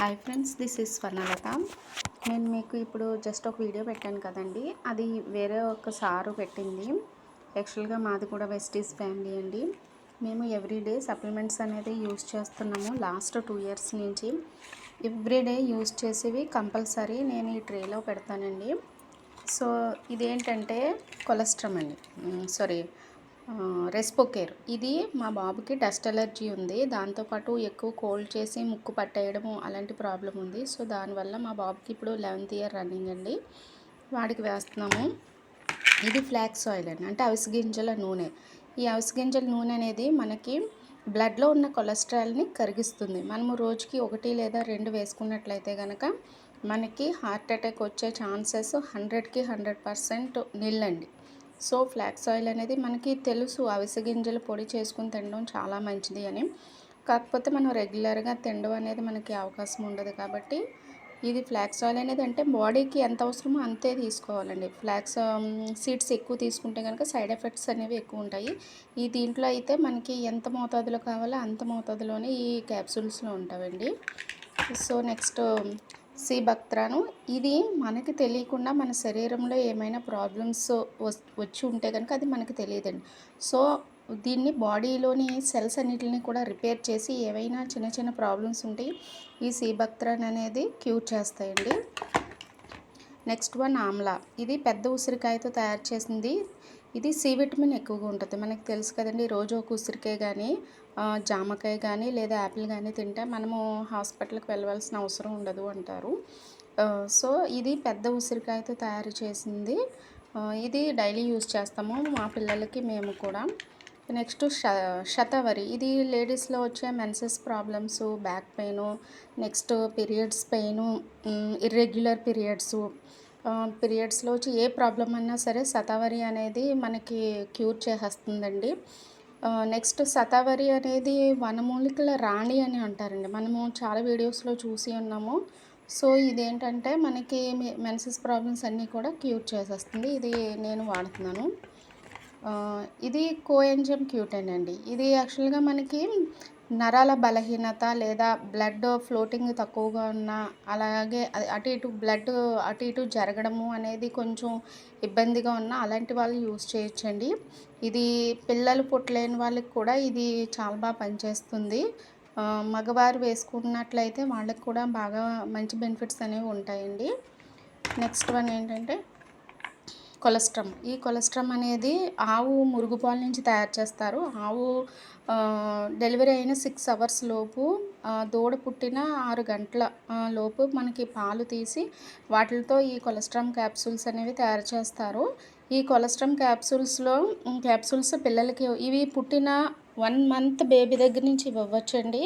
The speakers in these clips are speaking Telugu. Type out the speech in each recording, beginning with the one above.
Hi friends, this is Swarnalatha. నేను మీకు ఇప్పుడు జస్ట్ ఒక వీడియో పెట్టాను కదండి, అది వేరే ఒక సారు పెట్టింది. యాక్చువల్గా మాది కూడా వెస్టీస్ ఫ్యామిలీ అండి. మేము ఎవ్రీడే సప్లిమెంట్స్ అనేది యూస్ చేస్తున్నాము లాస్ట్ 2 ఇయర్స్ నుంచి. ఎవ్రీడే యూస్ చేసేవి కంపల్సరీ నేను ఈ ట్రేలో పెడతానండి. సో ఇదేంటంటే కొలెస్ట్రామ్ అండి, సారీ రెస్పోకేర్. ఇది మా బాబుకి డస్ట్ అలర్జీ ఉంది, దాంతోపాటు ఎక్కువ కోల్డ్ చేసి ముక్కు పట్టేయడము అలాంటి ప్రాబ్లం ఉంది. సో దానివల్ల మా బాబుకి ఇప్పుడు 11th ఇయర్ రన్నింగ్ అండి, వాడికి వేస్తున్నాము. ఇది ఫ్లాక్స్ ఆయిల్ అండి, అంటే అవిసె గింజల నూనె. ఈ అవిసె గింజల నూనె అనేది మనకి బ్లడ్లో ఉన్న కొలెస్ట్రాల్ని కరిగిస్తుంది. మనము రోజుకి 1 లేదా 2 వేసుకున్నట్లయితే కనుక మనకి హార్ట్ అటాక్ వచ్చే ఛాన్సెస్ 100కి 100% నిల్లండి. సో ఫ్లాక్స్ ఆయిల్ అనేది మనకి తెలుసు, అవిసె గింజలు పొడి చేసుకుని తినడం చాలా మంచిది అని. కాకపోతే మనం రెగ్యులర్గా తినడం అనేది మనకి అవకాశం ఉండదు కాబట్టి ఇది ఫ్లాక్స్ ఆయిల్ అనేది అంటే బాడీకి ఎంత అవసరమో అంతే తీసుకోవాలండి. ఫ్లాక్స్ సీడ్స్ ఎక్కువ తీసుకుంటే కనుక సైడ్ ఎఫెక్ట్స్ అనేవి ఎక్కువ ఉంటాయి. ఈ దీంట్లో అయితే మనకి ఎంత మోతాదులో కావాలో అంత మోతాదులోనే ఈ క్యాప్సూల్స్లో ఉంటాయండి. So next sea buckthorn. ఇది మనకి తెలియకుండా మన శరీరంలో ఏమైనా ప్రాబ్లమ్స్ వచ్చి ఉంటే కనుక అది మనకి తెలియదండి. సో దీన్ని బాడీలోని సెల్స్ అన్నిటిని కూడా రిపేర్ చేసి ఏవైనా చిన్న చిన్న ప్రాబ్లమ్స్ ఉంటే ఈ సీబక్త్రాన్ అనేది క్యూర్ చేస్తాయండి. Next one amla. ఇది పెద్ద ఉసిరికాయతో తయారు చేసింది. ఇది సి విటమిన్ ఎక్కువగా ఉంటుంది, మనకి తెలుసు కదండి. రోజు ఒక ఉసిరికాయ కానీ జామకాయ కానీ లేదా యాపిల్ కానీ తింటే మనము హాస్పిటల్కి వెళ్ళవలసిన అవసరం ఉండదు అంటారు. సో ఇది పెద్ద ఉసిరికాయతో తయారు చేసింది. ఇది డైలీ యూజ్ చేస్తాము మా పిల్లలకి, మేము కూడా. నెక్స్ట్ శతావరి. ఇది లేడీస్లో వచ్చే menses problems, back pain, next periods pain, irregular పీరియడ్స్లో వచ్చి ఏ ప్రాబ్లం అయినా సరే శతావరి అనేది మనకి క్యూర్ చేసేస్తుందండి. నెక్స్ట్ శతావరి అనేది వనమూలికల రాణి అని అంటారండి, మనము చాలా వీడియోస్లో చూసి ఉన్నాము. సో ఇదేంటంటే మనకి మెన్సెస్ ప్రాబ్లమ్స్ అన్నీ కూడా క్యూర్ చేసేస్తుంది. ఇది నేను వాడుతున్నాను. ఇది కోఎంజైమ్ క్యూటెన్ అండి. ఇది యాక్చువల్గా మనకి నరాల బలహీనత లేదా బ్లడ్ ఫ్లోటింగ్ తక్కువగా ఉన్న, అలాగే బ్లడ్ అటు ఇటు జరగడము అనేది కొంచెం ఇబ్బందిగా ఉన్న అలాంటి వాళ్ళు యూస్ చేయొచ్చండి. ఇది పిల్లలు పుట్టలేని వాళ్ళకి కూడా ఇది చాలా బాగా పనిచేస్తుంది. మగవారు వేసుకున్నట్లయితే వాళ్ళకి కూడా బాగా మంచి బెనిఫిట్స్ అనేవి ఉంటాయండి. నెక్స్ట్ వన్ ఏంటంటే కొలెస్ట్రామ్. ఈ కొలెస్ట్రామ్ అనేది ఆవు మురుగుపాల నుంచి తయారు చేస్తారు. ఆవు డెలివరీ అయిన 6 అవర్స్ లోపు, దూడ పుట్టిన 6 గంటల లోపు మనకి పాలు తీసి వాటితో ఈ కొలెస్ట్రామ్ క్యాప్సూల్స్ అనేవి తయారు చేస్తారు. ఈ కొలెస్ట్రామ్ క్యాప్సూల్స్ పిల్లలకి ఇవి పుట్టిన 1 మంత్ బేబీ దగ్గర నుంచి ఇవ్వచ్చండి.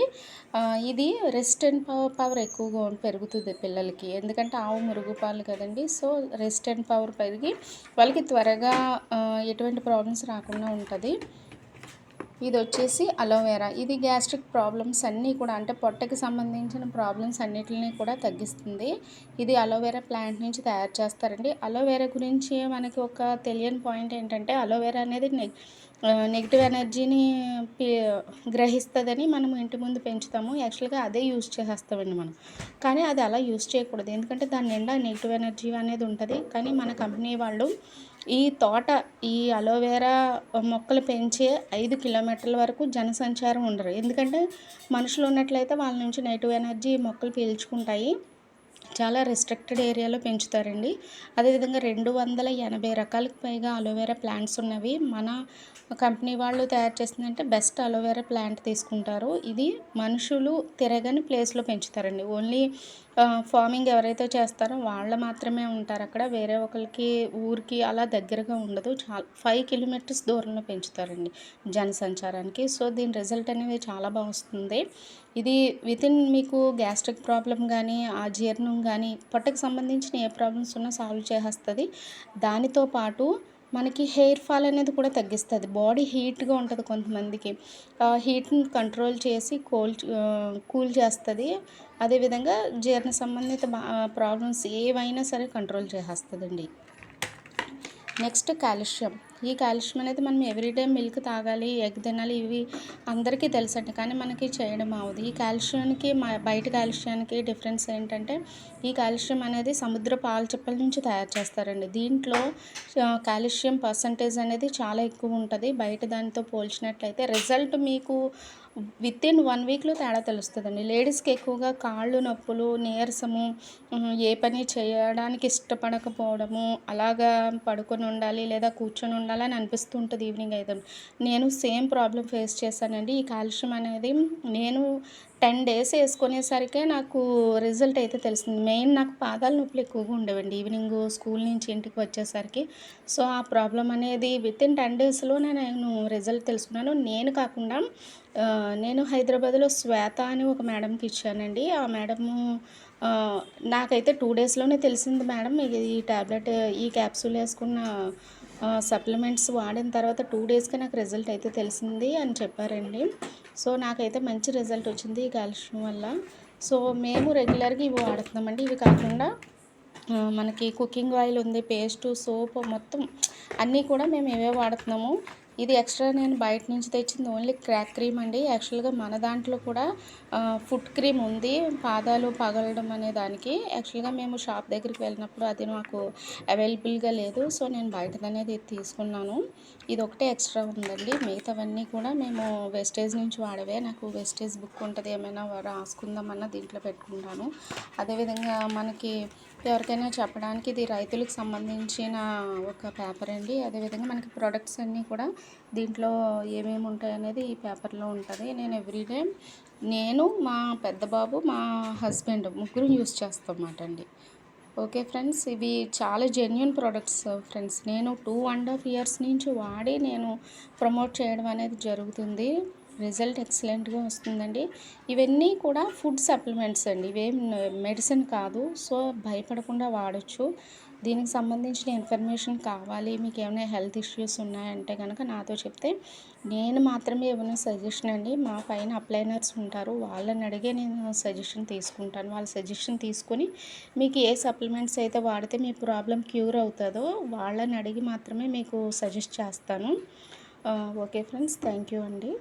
ఇది రెసిస్టెంట్ పవర్ ఎక్కువగా పెరుగుతుంది పిల్లలకి, ఎందుకంటే ఆవు మురుగు పాలు కదండి. సో రెసిస్టెంట్ పవర్ పెరిగి వాళ్ళకి త్వరగా ఎటువంటి ప్రాబ్లమ్స్ రాకుండా ఉంటుంది. ఇది వచ్చేసి అలోవెరా. ఇది గ్యాస్ట్రిక్ ప్రాబ్లమ్స్ అన్నీ కూడా, అంటే పొట్టకి సంబంధించిన ప్రాబ్లమ్స్ అన్నిటిని కూడా తగ్గిస్తుంది. ఇది అలోవెరా ప్లాంట్ నుంచి తయారు చేస్తారండి. అలోవెరా గురించి మనకి ఒక తెలియని పాయింట్ ఏంటంటే, అలోవెరా అనేది నెగిటివ్ ఎనర్జీని గ్రహిస్తుందని మనం ఇంటి ముందు పెంచుతాము. యాక్చువల్గా అదే యూజ్ చేసేస్తామండి మనం, కానీ అది అలా యూజ్ చేయకూడదు. ఎందుకంటే దాని నిండా నెగిటివ్ ఎనర్జీ అనేది ఉంటుంది. కానీ మన కంపెనీ వాళ్ళు ఈ అలోవెరా మొక్కలు పెంచే 5 కిలోమీటర్ల వరకు జనసంచారం ఉండరు. ఎందుకంటే మనుషులు ఉన్నట్లయితే వాళ్ళ నుంచి నెగిటివ్ ఎనర్జీ మొక్కలు పీల్చుకుంటాయి. చాలా రెస్ట్రిక్టెడ్ ఏరియాలో పెంచుతారండి. అదేవిధంగా 280 రకాలకు పైగా అలోవెరా ప్లాంట్స్ ఉన్నవి. మన కంపెనీ వాళ్ళు తయారు చేసిందంటే బెస్ట్ అలోవెరా ప్లాంట్ తీసుకుంటారు. ఇది మనుషులు తిరగని ప్లేస్లో పెంచుతారండి. ఓన్లీ ఫార్మింగ్ ఎవరైతే చేస్తారో వాళ్ళు మాత్రమే ఉంటారు అక్కడ. వేరే ఒకరికి ఊరికి అలా దగ్గరగా ఉండదు. 5 కిలోమీటర్స్ దూరంలో పెంచుతారండి జనసంచారానికి. సో దీని రిజల్ట్ అనేది చాలా బాగా వస్తుంది. ఇది వితిన్ మీకు గ్యాస్ట్రిక్ ప్రాబ్లం కానీ, అజీర్ణం కానీ, పొట్టకు సంబంధించిన ఏ ప్రాబ్లమ్స్ ఉన్నా సాల్వ్ చేసేస్తుంది. దానితో పాటు మనకి హెయిర్ ఫాల్ అనేది కూడా తగ్గిస్తుంది. బాడీ హీట్గా ఉంటుంది కొంతమందికి, హీట్ని కంట్రోల్ చేసి కూల్ చేస్తుంది. అదేవిధంగా జీర్ణ సంబంధిత ప్రాబ్లమ్స్ ఏవైనా సరే కంట్రోల్ చేసేస్తుందండి. Next calcium. ఈ కాల్షియం అనేది మనం ఎవ్రీడే మిల్క్ తాగాలి, ఎగ్ తినాలి, ఇవి అందరికీ తెలుసండి. కానీ మనకి చేయడం అవ్వదు. ఈ కాల్షియానికి బయట కాల్షియానికి డిఫరెన్స్ ఏంటంటే, ఈ కాల్షియం అనేది సముద్ర పాలచిప్పల నుంచి తయారు చేస్తారండి. దీంట్లో కాల్షియం పర్సంటేజ్ అనేది చాలా ఎక్కువ ఉంటది. బయట దానితో పోల్చినట్లయితే రిజల్ట్ మీకు వితిన్ 1 వీక్‌లో తేడా తెలుస్తదండి. లేడీస్‌కి ఎక్కువగా కాళ్ళు నొప్పులు, నీరసము, ఏ పని చేయడానికి ఇష్టపడకపోవడము, అలాగా పడుకొని ఉండాలి లేదా కూర్చొని ఉండాలని అనిపిస్తూ ఉంటది ఈవినింగ్ అయితే. నేను సేమ్ ప్రాబ్లమ్ ఫేస్ చేశానండి. ఈ కాల్షియం అనేది నేను 10 డేస్ ఏసుకునేసరికే నాకు రిజల్ట్ అయితే తెలిసింది. మెయిన్ నాకు పాదాల నొప్పులు ఎక్కువగా ఉండేవండి ఈవినింగు స్కూల్ నుంచి ఇంటికి వచ్చేసరికి. సో, ఆ ప్రాబ్లమ్ అనేది వితిన్ 10 డేస్‌లోనే నేను రిజల్ట్ తెలుసుకున్నాను. నేను కాకుండా నేను హైదరాబాద్‌లో శ్వేత అని ఒక మేడంకి ఇచ్చానండి. ఆ మేడము నాకైతే 2 డేస్‌లోనే తెలిసింది మేడం. ఈ టాబ్లెట్ ఈ క్యాప్సూల్ ఏసుకున్న సప్లిమెంట్స్ వాడిన తర్వాత 2 డేస్‌కే నాకు రిజల్ట్ అయితే తెలిసింది అని చెప్పారండి. సో, నాకైతే మంచి రిజల్ట్ వచ్చింది ఈ కాల్షియం వల్ల. సో, మేము రెగ్యులర్‌గా ఇవి వాడుతున్నామండి. ఇవి కాకుండా మనకి కుకింగ్ ఆయిల్ ఉంది, పేస్టు, సోపు మొత్తం అన్నీ కూడా మేము ఇవే వాడుతున్నాము. ఇది ఎక్స్ట్రా నేను బయట నుంచి తెచ్చింది ఓన్లీ క్రాక్ క్రీమ్ అండి. యాక్చువల్‌గా మన దాంట్లో కూడా ఫుట్ క్రీమ్ ఉంది. పాదాలు పగలడం అనే దానికి. యాక్చువల్‌గా మేము షాప్ దగ్గరికి వెళ్ళినప్పుడు అది నాకు అవైలబుల్‌గా లేదు. సో, నేను బయటదనేది తీసుకున్నాను. ఇదొకటే ఎక్స్ట్రా ఉందండి. మిగతావన్నీ కూడా మేము వెస్టేజ్ నుంచి వాడేవే. నాకు వెస్టేజ్ బుక్ ఉంటది. ఏమైనా రాసుకుందామన్నా దీంట్లో పెట్టుకుంటాను. అదేవిధంగా మనకి ఎవరికైనా చెప్పడానికి ఇది రైతులకు సంబంధించిన ఒక పేపర్ అండి. అదేవిధంగా మనకి ప్రొడక్ట్స్ అన్నీ కూడా దీంట్లో ఏమేమి ఉంటాయనేది ఈ పేపర్‌లో ఉంటది. నేను ఎవ్రీడే మా పెద్ద బాబు, మా హస్బెండ్ ముగ్గురం యూజ్ చేస్తామన్నమాట అండి. Okay friends. ఇవి చాలా జెన్యూన్ ప్రొడక్ట్స్ ఫ్రెండ్స్. నేను 2½ ఇయర్స్ నుంచి వాడి నేను ప్రమోట్ చేయడం అనేది జరుగుతుంది. రిజల్ట్ ఎక్సలెంట్‌గా వస్తుందండి. ఇవన్నీ కూడా ఫుడ్ సప్లిమెంట్స్ అండి. ఇవేం మెడిసిన్ కాదు. సో, భయపడకుండా వాడొచ్చు. దీనికి సంబంధించిన ఇన్ఫర్మేషన్ కావాలి, మీకేమైనా హెల్త్ ఇష్యూస్ ఉన్నాయంటే గనక నాతో చెప్తే నేను మాత్రమే ఇవ్వను సజెషన్ అండి. మా పైన అప్లైనర్స్ ఉంటారు. వాళ్ళని అడిగే నేను సజెషన్ తీసుకుంటాను. వాళ్ళ సజెషన్ తీసుకొని మీకు ఏ సప్లిమెంట్స్ అయితే వాడితే మీ ప్రాబ్లమ్ క్యూర్ అవుతదో వాళ్ళని అడిగి మాత్రమే మీకు సజెస్ట్ చేస్తాను. Okay friends. థ్యాంక్ యూ అండి.